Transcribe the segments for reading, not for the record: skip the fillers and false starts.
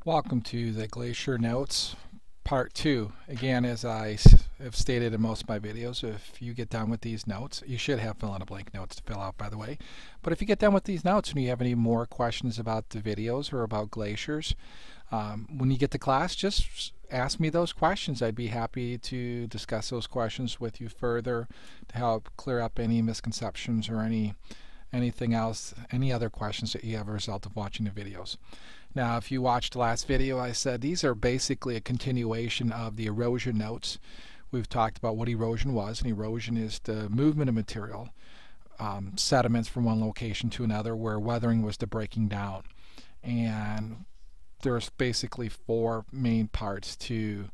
Welcome to the Glacier Notes Part 2. Again, as I have stated in most of my videos, if you get done with these notes, you should have fill-in-a-blank notes to fill out, by the way. But if you get done with these notes and you have any more questions about the videos or about glaciers, when you get to class, just ask me those questions. I'd be happy to discuss those questions with you further to help clear up any misconceptions or anything else, any other questions that you have as a result of watching the videos. Now, if you watched the last video, I said these are basically a continuation of the erosion notes. We've talked about what erosion was, and erosion is the movement of material, sediments from one location to another, where weathering was the breaking down. And there's basically four main parts to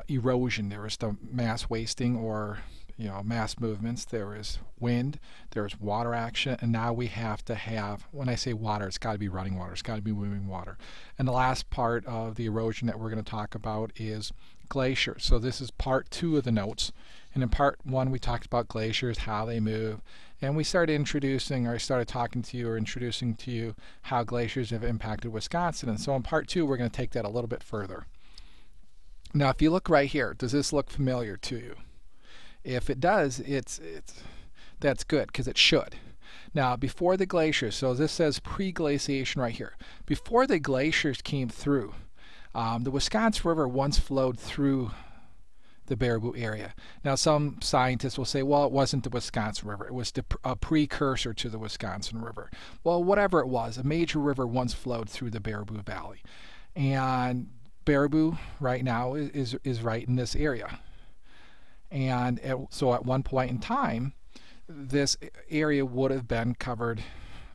erosion. There is the mass wasting, or mass movements. There is wind, there's water action, and now we have to have, when I say water, it's got to be running water, it's got to be moving water. And the last part of the erosion that we're going to talk about is glaciers. So this is part 2 of the notes. And in part 1 we talked about glaciers, how they move, and we started introducing, or I started talking to you or introducing to you how glaciers have impacted Wisconsin. And so in part 2 we're going to take that a little bit further. Now if you look right here, does this look familiar to you? If it does, that's good, because it should. Now, before the glaciers, so this says pre-glaciation right here. Before the glaciers came through, the Wisconsin River once flowed through the Baraboo area. Now, some scientists will say, well, it wasn't the Wisconsin River. It was a precursor to the Wisconsin River. Well, whatever it was, a major river once flowed through the Baraboo Valley. And Baraboo right now is right in this area. And so at one point in time, this area would have been covered,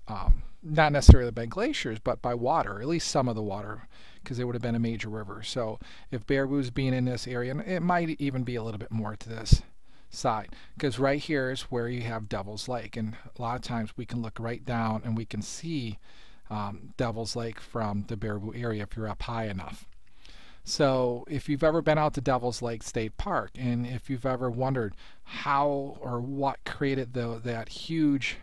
not necessarily by glaciers, but by water, at least some of the water, because it would have been a major river. So if Baraboo's being in this area, and it might even be a little bit more to this side, because right here is where you have Devil's Lake. And a lot of times we can look right down and we can see Devil's Lake from the Baraboo area if you're up high enough. So if you've ever been out to Devil's Lake State Park, and if you've ever wondered how or what created that huge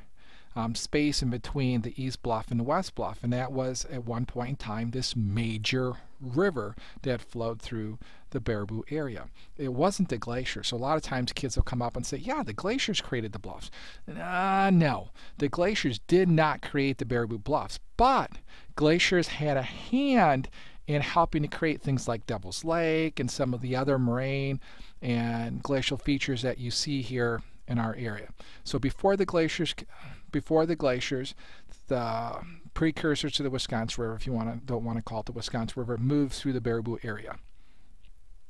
space in between the East Bluff and the West Bluff, and that was at one point in time this major river that flowed through the Baraboo area. It wasn't the glacier. So a lot of times kids will come up and say, yeah, the glaciers created the bluffs. No, the glaciers did not create the Baraboo Bluffs, but glaciers had a hand in helping to create things like Devil's Lake and some of the other moraine and glacial features that you see here in our area. So before the glaciers, the precursors to the Wisconsin River, if you don't want to call it the Wisconsin River, moved through the Baraboo area.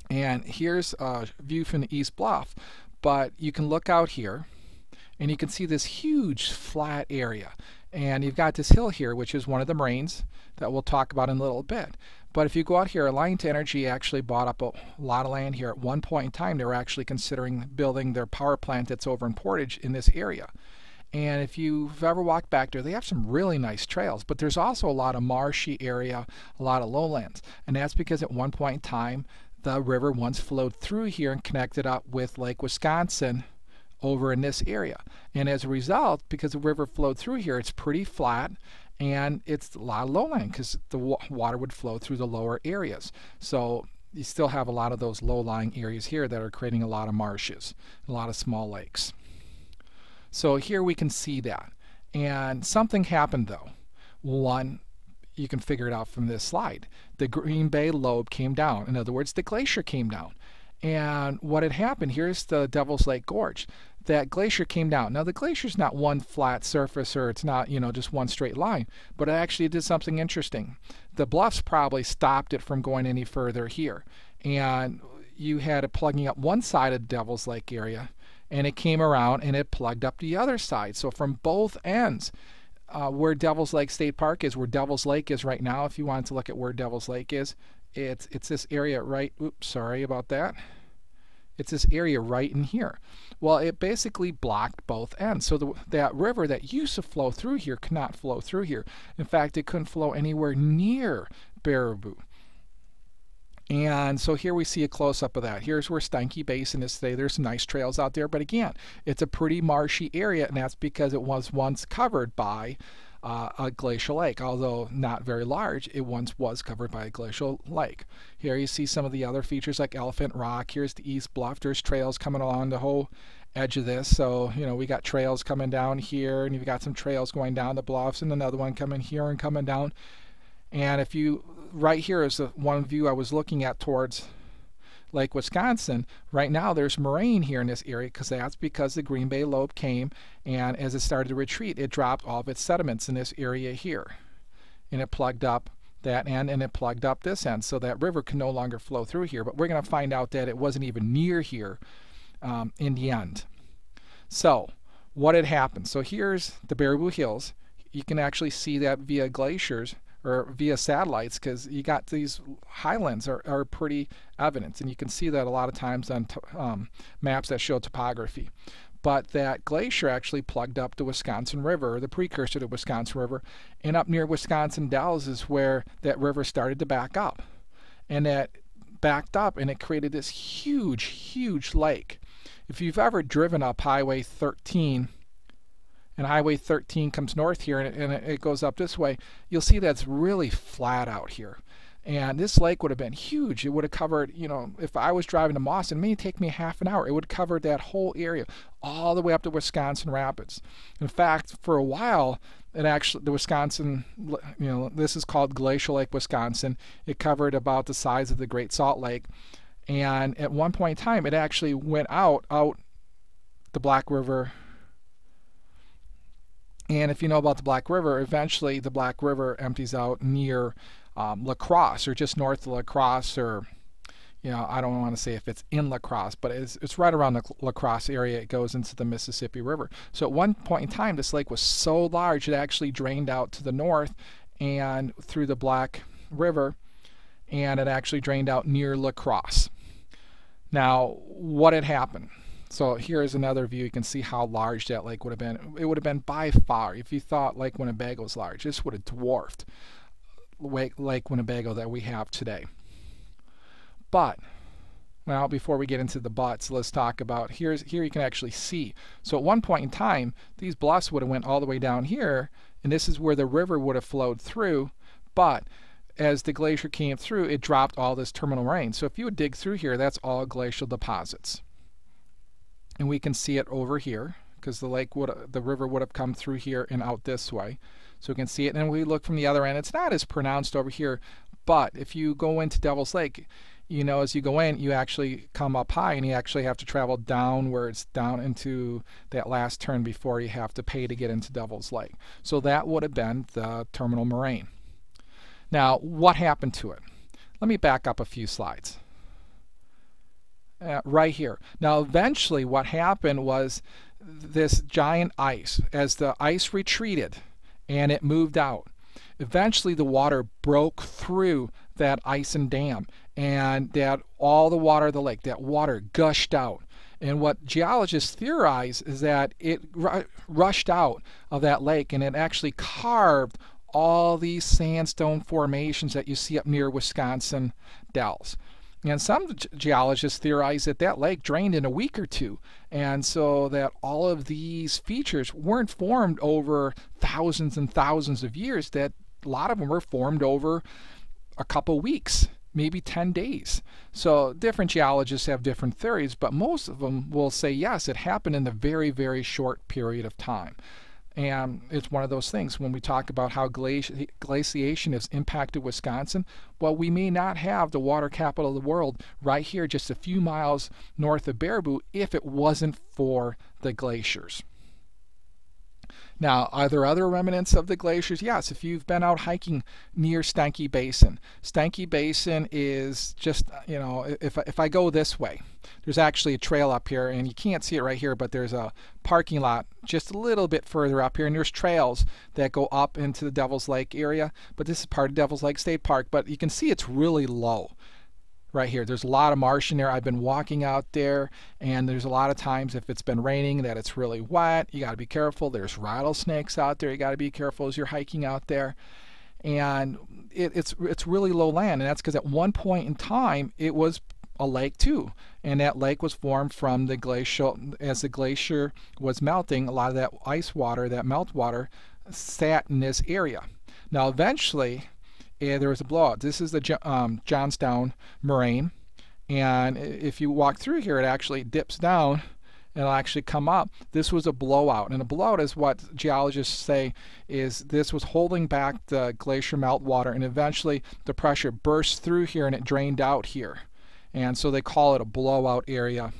And here's a view from the East Bluff, but you can look out here and you can see this huge flat area. And you've got this hill here, which is one of the moraines that we'll talk about in a little bit. But if you go out here, Alliant Energy actually bought up a lot of land here. At one point in time, they were actually considering building their power plant that's over in Portage in this area. And if you've ever walked back there, they have some really nice trails. But there's also a lot of marshy area, a lot of lowlands. And that's because at one point in time, the river once flowed through here and connected up with Lake Wisconsin over in this area. And as a result, because the river flowed through here, it's pretty flat, and it's a lot of lowland because the water would flow through the lower areas. So you still have a lot of those low-lying areas here that are creating a lot of marshes, a lot of small lakes. So here we can see that. And something happened though. One, you can figure it out from this slide. The Green Bay lobe came down. In other words, the glacier came down. And what had happened, here's the Devil's Lake Gorge. That glacier came down. Now the glacier is not one flat surface, or it's not, just one straight line, but it actually did something interesting. The bluffs probably stopped it from going any further here. And you had it plugging up one side of the Devil's Lake area, and it came around and it plugged up the other side. So from both ends, where Devil's Lake State Park is, where Devil's Lake is right now, if you wanted to look at where Devil's Lake is, it's this area right, oops, sorry about that. It's this area right in here. Well, it basically blocked both ends. So that river that used to flow through here cannot flow through here. In fact, it couldn't flow anywhere near Baraboo. And so here we see a close-up of that. Here's where Steinke Basin is today. There's some nice trails out there, but again, it's a pretty marshy area, and that's because it was once covered by a glacial lake. Although not very large, it once was covered by a glacial lake. Here you see some of the other features like Elephant Rock. Here's the East Bluff. There's trails coming along the whole edge of this. So, you know, we got trails coming down here, and you've got some trails going down the bluffs, and another one coming here and coming down. And if you, right here is the one view I was looking at towards Lake Wisconsin. Right now there's moraine here in this area because the Green Bay lobe came, and as it started to retreat, it dropped all of its sediments in this area here, and it plugged up that end and it plugged up this end, so that river can no longer flow through here. But we're going to find out that it wasn't even near here in the end. So what had happened? So here's the Baraboo Hills. You can actually see that via glaciers or via satellites, because you got these highlands are pretty evident, and you can see that a lot of times on maps that show topography. But that glacier actually plugged up the Wisconsin River, or the precursor to the Wisconsin River, and up near Wisconsin Dells is where that river started to back up. And that backed up, and it created this huge, huge lake. If you've ever driven up Highway 13, and Highway 13 comes north here, and it goes up this way, you'll see that's really flat out here. And this lake would have been huge. It would have covered, you know, if I was driving to Moss, it may take me half an hour. It would cover that whole area all the way up to Wisconsin Rapids. In fact, for a while, it actually, the Wisconsin, you know, this is called Glacial Lake, Wisconsin. It covered about the size of the Great Salt Lake. And at one point in time, it actually went out the Black River. And if you know about the Black River, eventually the Black River empties out near La Crosse, or just north of La Crosse, or, you know, I don't want to say if it's in La Crosse, but it's right around the La Crosse area. It goes into the Mississippi River. So at one point in time, this lake was so large it actually drained out to the north and through the Black River, and it actually drained out near La Crosse. Now, what had happened? So here's another view. You can see how large that lake would have been. It would have been by far, if you thought Lake Winnebago was large, this would have dwarfed Lake Winnebago that we have today. But, well, before we get into the buts, let's talk about, here you can actually see. So at one point in time, these bluffs would have went all the way down here, and this is where the river would have flowed through. But as the glacier came through, it dropped all this terminal moraine. So if you would dig through here, that's all glacial deposits. And we can see it over here, because the river would have come through here and out this way. So we can see it, and we look from the other end. It's not as pronounced over here, but if you go into Devil's Lake, you know, as you go in, you actually come up high, and you actually have to travel downwards, down into that last turn before you have to pay to get into Devil's Lake. So that would have been the terminal moraine. Now, what happened to it? Let me back up a few slides. Right here. Now, eventually what happened was this giant ice, as the ice retreated and it moved out, eventually the water broke through that ice and dam, and that all the water of the lake, that water gushed out. And what geologists theorize is that it rushed out of that lake, and it actually carved all these sandstone formations that you see up near Wisconsin Dells. And some geologists theorize that that lake drained in a week or two, and so that all of these features weren't formed over thousands and thousands of years, that a lot of them were formed over a couple weeks, maybe 10 days. So different geologists have different theories, but most of them will say yes, it happened in a very, very short period of time. And it's one of those things when we talk about how glaciation has impacted Wisconsin. Well, we may not have the water capital of the world right here just a few miles north of Baraboo if it wasn't for the glaciers. Now, are there other remnants of the glaciers? Yes, if you've been out hiking near Steinke Basin. Steinke Basin is just, you know, if I go this way, there's actually a trail up here, and you can't see it right here, but there's a parking lot just a little bit further up here, and there's trails that go up into the Devil's Lake area, but this is part of Devil's Lake State Park, but you can see it's really low. Right here, there's a lot of marsh in there. I've been walking out there, and there's a lot of times if it's been raining that it's really wet. You got to be careful. There's rattlesnakes out there. You got to be careful as you're hiking out there. And it's really low land, and that's because at one point in time it was a lake too, and that lake was formed from the glacial, as the glacier was melting. A lot of that ice water, that melt water, sat in this area. Now eventually there was a blowout. This is the Johnstown Moraine, and if you walk through here, it actually dips down and it'll actually come up. This was a blowout, and a blowout is what geologists say is this was holding back the glacier meltwater, and eventually the pressure burst through here and it drained out here, and so they call it a blowout area.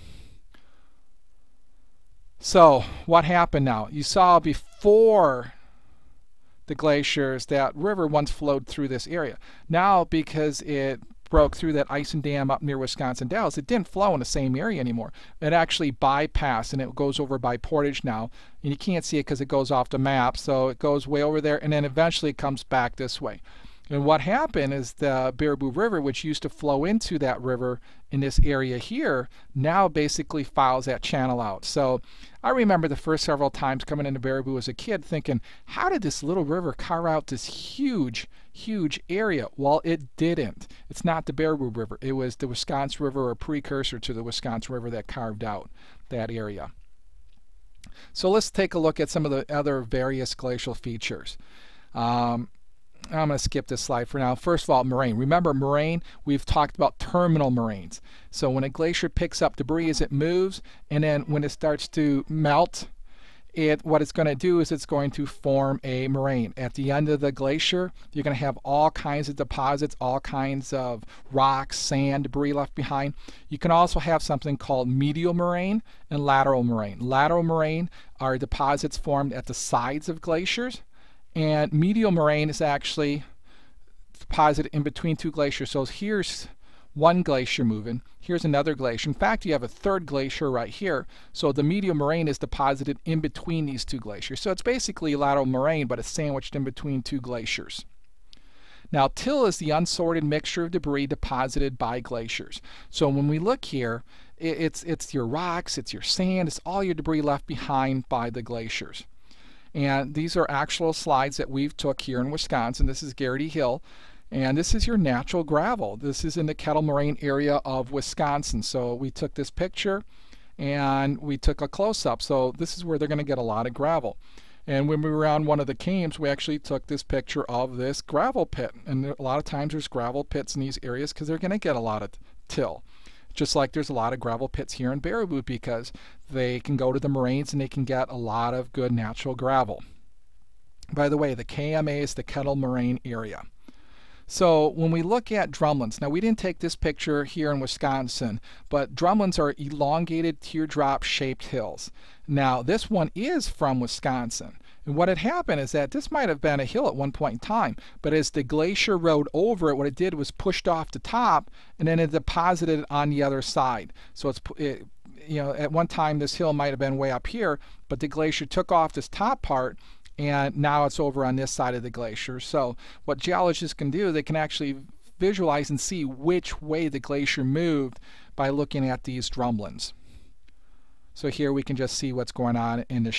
So what happened now? You saw before the glaciers that river once flowed through this area. Now, because it broke through that icing dam up near Wisconsin Dells, it didn't flow in the same area anymore. It actually bypassed, and it goes over by Portage now, and you can't see it because it goes off the map, so it goes way over there, and then eventually it comes back this way. And what happened is the Baraboo River, which used to flow into that river in this area here, now basically files that channel out. So I remember the first several times coming into Baraboo as a kid thinking, how did this little river carve out this huge area? Well, it didn't. It's not the Baraboo River. It was the Wisconsin River, or a precursor to the Wisconsin River, that carved out that area. So let's take a look at some of the other various glacial features. I'm going to skip this slide for now. First of all, moraine. Remember, moraine, we've talked about terminal moraines. So when a glacier picks up debris as it moves, and then when it starts to melt, what it's going to do is it's going to form a moraine. At the end of the glacier, you're going to have all kinds of deposits, all kinds of rocks, sand, debris left behind. You can also have something called medial moraine and lateral moraine. Lateral moraine are deposits formed at the sides of glaciers, and medial moraine is actually deposited in between two glaciers. So here's one glacier moving, here's another glacier. In fact, you have a third glacier right here. So the medial moraine is deposited in between these two glaciers. So it's basically lateral moraine, but it's sandwiched in between two glaciers. Now, till is the unsorted mixture of debris deposited by glaciers. So when we look here, it's your rocks, it's your sand, it's all your debris left behind by the glaciers. And these are actual slides that we've took here in Wisconsin. This is Garrity Hill, and this is your natural gravel. This is in the Kettle Moraine area of Wisconsin. So we took this picture and we took a close-up. So this is where they're going to get a lot of gravel. And when we were on one of the cams, we actually took this picture of this gravel pit. And a lot of times there's gravel pits in these areas because they're going to get a lot of till. Just like there's a lot of gravel pits here in Baraboo because they can go to the moraines and they can get a lot of good natural gravel. By the way, the KMA is the Kettle Moraine area. So when we look at drumlins, now we didn't take this picture here in Wisconsin, but drumlins are elongated teardrop shaped hills. Now this one is from Wisconsin. And what had happened is that this might have been a hill at one point in time, but as the glacier rode over it, what it did was pushed off the top and then it deposited on the other side. So at one time this hill might have been way up here, but the glacier took off this top part and now it's over on this side of the glacier. So what geologists can do, they can actually visualize and see which way the glacier moved by looking at these drumlins. So here we can just see what's going on in the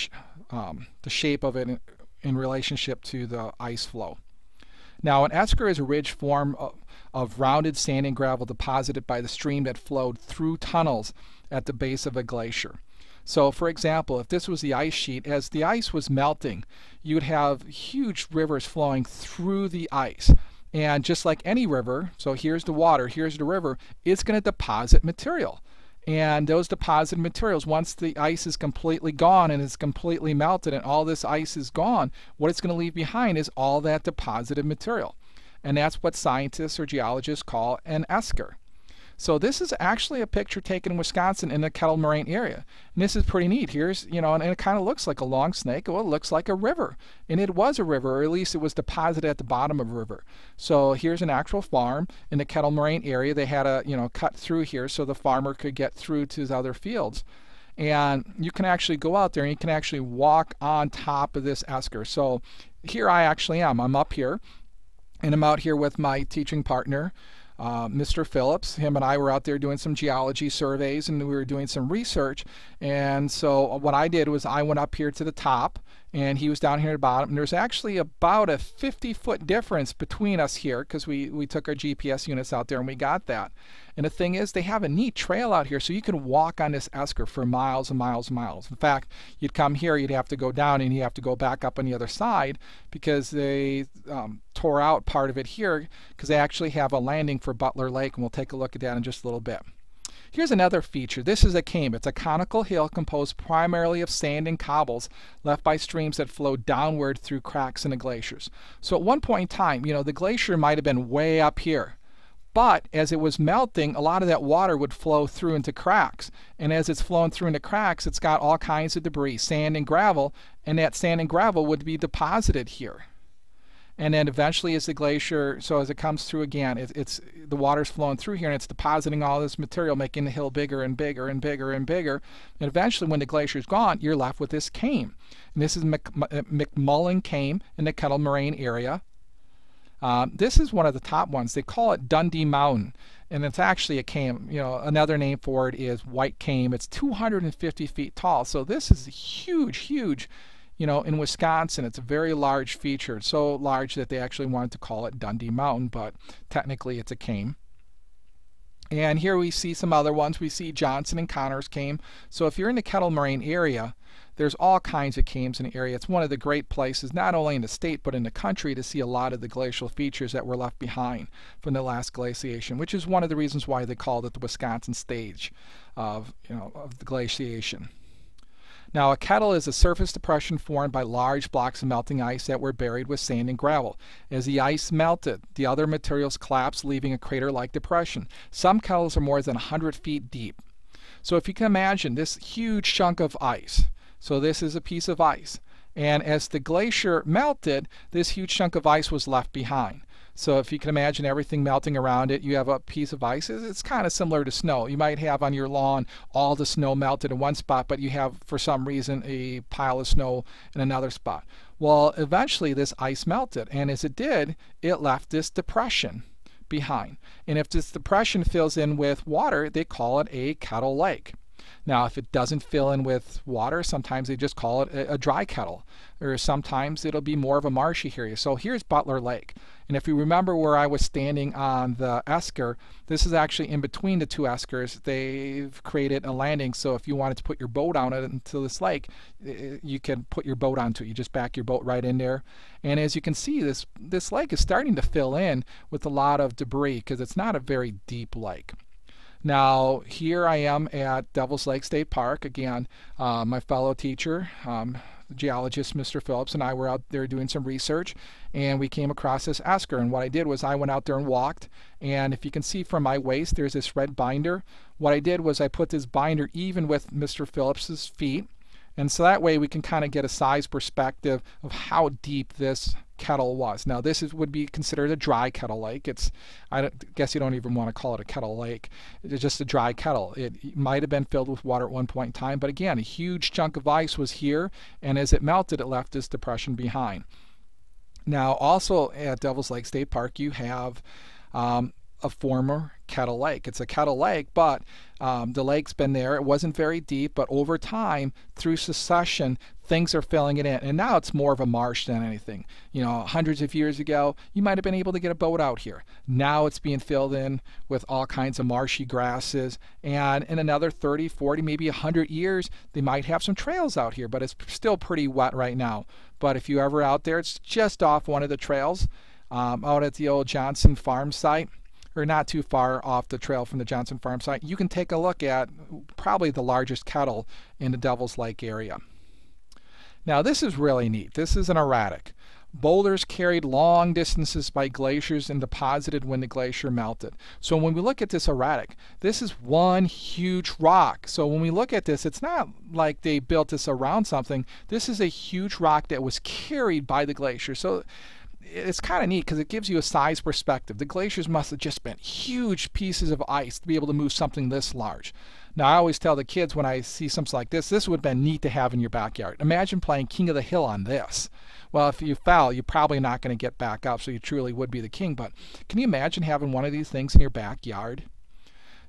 shape of it in relationship to the ice flow. Now, an esker is a ridge form of rounded sand and gravel deposited by the stream that flowed through tunnels at the base of a glacier. So, for example, if this was the ice sheet, as the ice was melting, you would have huge rivers flowing through the ice. And just like any river, so here's the water, here's the river, it's going to deposit material. And those deposited materials, once the ice is completely gone and it's completely melted and all this ice is gone, what it's going to leave behind is all that deposited material. And that's what scientists or geologists call an esker. So this is actually a picture taken in Wisconsin in the Kettle Moraine area. And this is pretty neat. Here's, and it kind of looks like a long snake. Well, it looks like a river. And it was a river, or at least it was deposited at the bottom of a river. So here's an actual farm in the Kettle Moraine area. They had a, cut through here so the farmer could get through to his other fields. And you can actually go out there and you can actually walk on top of this esker. So here I actually am. I'm up here, and I'm out here with my teaching partner, Mr. Phillips. Him and I were out there doing some geology surveys and we were doing some research. And so what I did was I went up here to the top and he was down here at the bottom. And there's actually about a 50-foot difference between us here because we took our GPS units out there and we got that. And the thing is, they have a neat trail out here, so you can walk on this esker for miles and miles and miles. In fact, you'd come here, you'd have to go down, and you have to go back up on the other side because they tore out part of it here because they actually have a landing for Butler Lake, and we'll take a look at that in just a little bit. Here's another feature. This is a came. It's a conical hill composed primarily of sand and cobbles left by streams that flow downward through cracks in the glaciers. So at one point in time, you know, the glacier might have been way up here. But as it was melting, a lot of that water would flow through into cracks. And as it's flowing through into cracks, it's got all kinds of debris, sand and gravel, and that sand and gravel would be deposited here. And then eventually as the glacier, so as it comes through again, the water's flowing through here and it's depositing all this material, making the hill bigger and bigger and bigger and bigger. And eventually when the glacier's gone, you're left with this came. And this is McMullen Came in the Kettle Moraine area. This is one of the top ones. They call it Dundee Mountain, and it's actually a came. You know, another name for it is white came. It's 250 feet tall. So this is huge, huge. You know, in Wisconsin, it's a very large feature. It's so large that they actually wanted to call it Dundee Mountain, but technically it's a came. And here we see some other ones. We see Johnson and Connors came. So if you're in the Kettle Moraine area, there's all kinds of cames in the area. It's one of the great places, not only in the state, but in the country, to see a lot of the glacial features that were left behind from the last glaciation, which is one of the reasons why they called it the Wisconsin stage of the glaciation. Now, a kettle is a surface depression formed by large blocks of melting ice that were buried with sand and gravel. As the ice melted, the other materials collapsed, leaving a crater-like depression. Some kettles are more than 100 feet deep. So if you can imagine this huge chunk of ice, so this is a piece of ice, and as the glacier melted, this huge chunk of ice was left behind. So if you can imagine everything melting around it, you have a piece of ice. It's kind of similar to snow. You might have on your lawn all the snow melted in one spot, but you have, for some reason, a pile of snow in another spot. Well, eventually this ice melted, and as it did, it left this depression behind. And if this depression fills in with water, they call it a kettle lake. Now, if it doesn't fill in with water, sometimes they just call it a dry kettle, or sometimes it'll be more of a marshy area. So here's Butler Lake. And if you remember where I was standing on the esker, this is actually in between the two eskers. They've created a landing, so if you wanted to put your boat on it into this lake, you can put your boat onto it. You just back your boat right in there. And as you can see, this lake is starting to fill in with a lot of debris because it's not a very deep lake. Now, here I am at Devil's Lake State Park. Again, my fellow teacher, the geologist, Mr. Phillips, and I were out there doing some research, and we came across this esker. And what I did was I went out there and walked, and if you can see from my waist, there's this red binder. What I did was I put this binder even with Mr. Phillips's feet, and so that way we can kind of get a size perspective of how deep this kettle was. Now this would be considered a dry kettle lake. I guess you don't even want to call it a kettle lake. It's just a dry kettle. It might have been filled with water at one point in time, but again, a huge chunk of ice was here, and as it melted, it left this depression behind. Now also at Devil's Lake State Park, you have a former kettle lake. It's a kettle lake, but the lake's been there. It wasn't very deep, but over time, through succession, things are filling it in. And now it's more of a marsh than anything. You know, hundreds of years ago, you might have been able to get a boat out here. Now it's being filled in with all kinds of marshy grasses. And in another 30, 40, maybe 100 years, they might have some trails out here, but it's still pretty wet right now. But if you're ever out there, it's just off one of the trails out at the old Johnson farm site, or not too far off the trail from the Johnson farm site. You can take a look at probably the largest kettle in the Devil's Lake area. Now this is really neat. This is an erratic. Boulders carried long distances by glaciers and deposited when the glacier melted. So when we look at this erratic, this is one huge rock. So when we look at this, it's not like they built this around something. This is a huge rock that was carried by the glacier. So it's kind of neat because it gives you a size perspective. The glaciers must have just been huge pieces of ice to be able to move something this large. Now, I always tell the kids when I see something like this would have been neat to have in your backyard. Imagine playing King of the Hill on this. Well, if you fell, you're probably not going to get back up, so you truly would be the king. But can you imagine having one of these things in your backyard?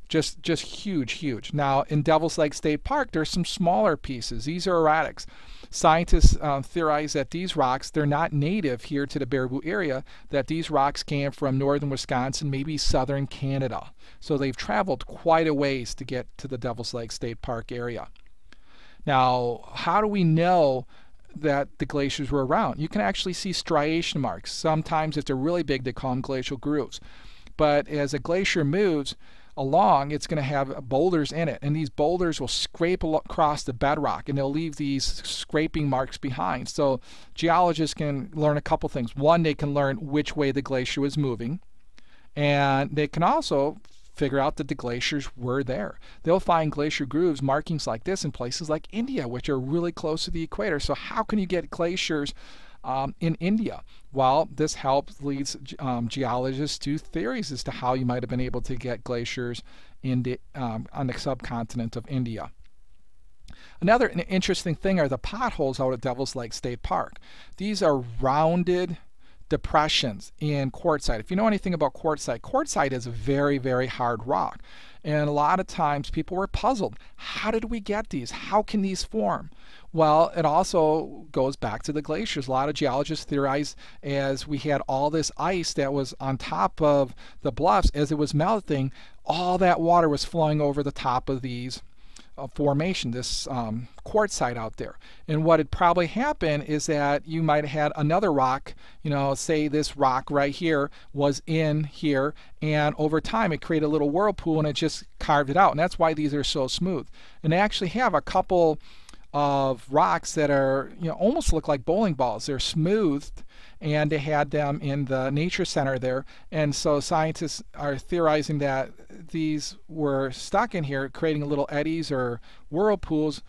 Just huge, huge. Now, in Devil's Lake State Park, there's some smaller pieces. These are erratics. Scientists theorize that these rocks, they're not native here to the Baraboo area, that these rocks came from northern Wisconsin, maybe southern Canada. So they've traveled quite a ways to get to the Devil's Lake State Park area. Now, how do we know that the glaciers were around? You can actually see striation marks. Sometimes if they're really big, they call them glacial grooves. But as a glacier moves along, it's going to have boulders in it, and these boulders will scrape across the bedrock, and they'll leave these scraping marks behind. So geologists can learn a couple things. One, they can learn which way the glacier was moving, and they can also figure out that the glaciers were there. They'll find glacier grooves, markings like this in places like India, which are really close to the equator. So how can you get glaciers in India? Well, this leads geologists to theories as to how you might have been able to get glaciers in on the subcontinent of India. Another interesting thing are the potholes out at Devil's Lake State Park. These are rounded depressions in quartzite. If you know anything about quartzite, quartzite is a very, very hard rock. And a lot of times people were puzzled. How did we get these? How can these form? Well, it also goes back to the glaciers. A lot of geologists theorize as we had all this ice that was on top of the bluffs, as it was melting, all that water was flowing over the top of these formation, this quartzite out there. And what had probably happened is that you might have had another rock, say this rock right here was in here, and over time it created a little whirlpool and it just carved it out. And that's why these are so smooth. And they actually have a couple of rocks that are, almost look like bowling balls. They're smoothed, and they had them in the nature center there. And so scientists are theorizing that these were stuck in here, creating little eddies or whirlpools,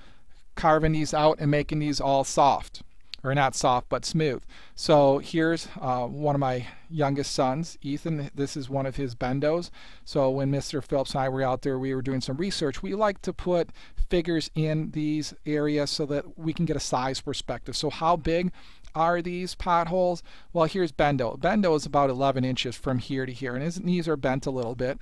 carving these out and making these all soft. Or not soft, but smooth. So here's one of my youngest sons, Ethan. This is one of his bendos. So when Mr. Phillips and I were out there, we were doing some research. We like to put figures in these areas so that we can get a size perspective. So how big are these potholes? Well, here's Bendo. Bendo is about 11 inches from here to here, and his knees are bent a little bit.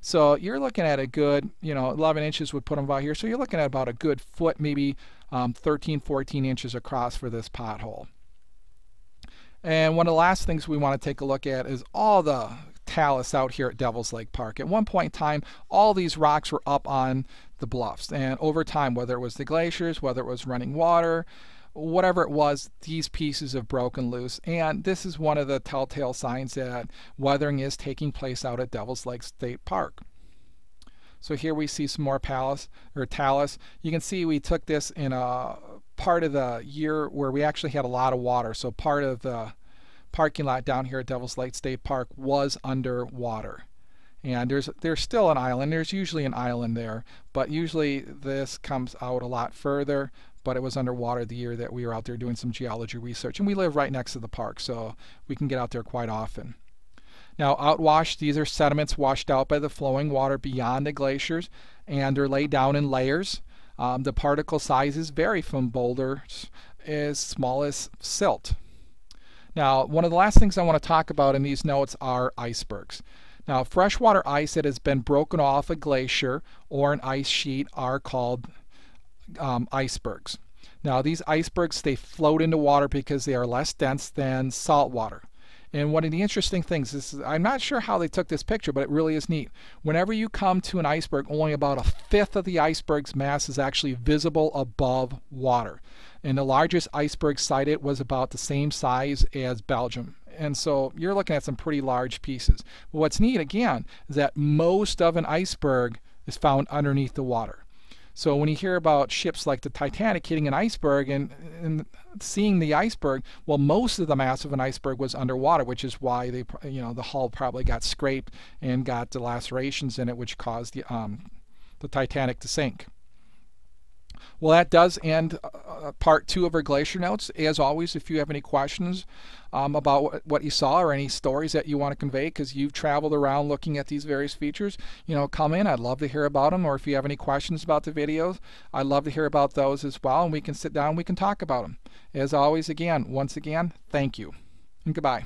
So you're looking at a good, 11 inches would put him about here. So you're looking at about a good foot, maybe 13, 14 inches across for this pothole. And one of the last things we want to take a look at is all the talus out here at Devil's Lake Park. At one point in time, all these rocks were up on the bluffs. And over time, whether it was the glaciers, whether it was running water, whatever it was, these pieces have broken loose. And this is one of the telltale signs that weathering is taking place out at Devil's Lake State Park. So here we see some more talus. You can see we took this in a part of the year where we actually had a lot of water. So part of the parking lot down here at Devil's Lake State Park was underwater. And there's still an island. There's usually an island there, but usually this comes out a lot further. But it was underwater the year that we were out there doing some geology research. And we live right next to the park, so we can get out there quite often. Now, outwash, these are sediments washed out by the flowing water beyond the glaciers, and they're laid down in layers. The particle sizes vary from boulders as small as silt. Now, one of the last things I want to talk about in these notes are icebergs. Now, freshwater ice that has been broken off a glacier or an ice sheet are called icebergs. Now, these icebergs, they float into water because they are less dense than salt water. And one of the interesting things is, I'm not sure how they took this picture, but it really is neat. Whenever you come to an iceberg, only about 1/5 of the iceberg's mass is actually visible above water. And the largest iceberg sighted was about the same size as Belgium. And so you're looking at some pretty large pieces. But what's neat, again, is that most of an iceberg is found underneath the water. So when you hear about ships like the Titanic hitting an iceberg and seeing the iceberg, well, most of the mass of an iceberg was underwater, which is why they, the hull probably got scraped and got the lacerations in it, which caused the Titanic to sink. Well, that does end part 2 of our glacier notes. As always, if you have any questions about what you saw or any stories that you want to convey because you've traveled around looking at these various features, come in. I'd love to hear about them. Or if you have any questions about the videos, I'd love to hear about those as well, and we can sit down and we can talk about them. As always, once again, thank you and goodbye.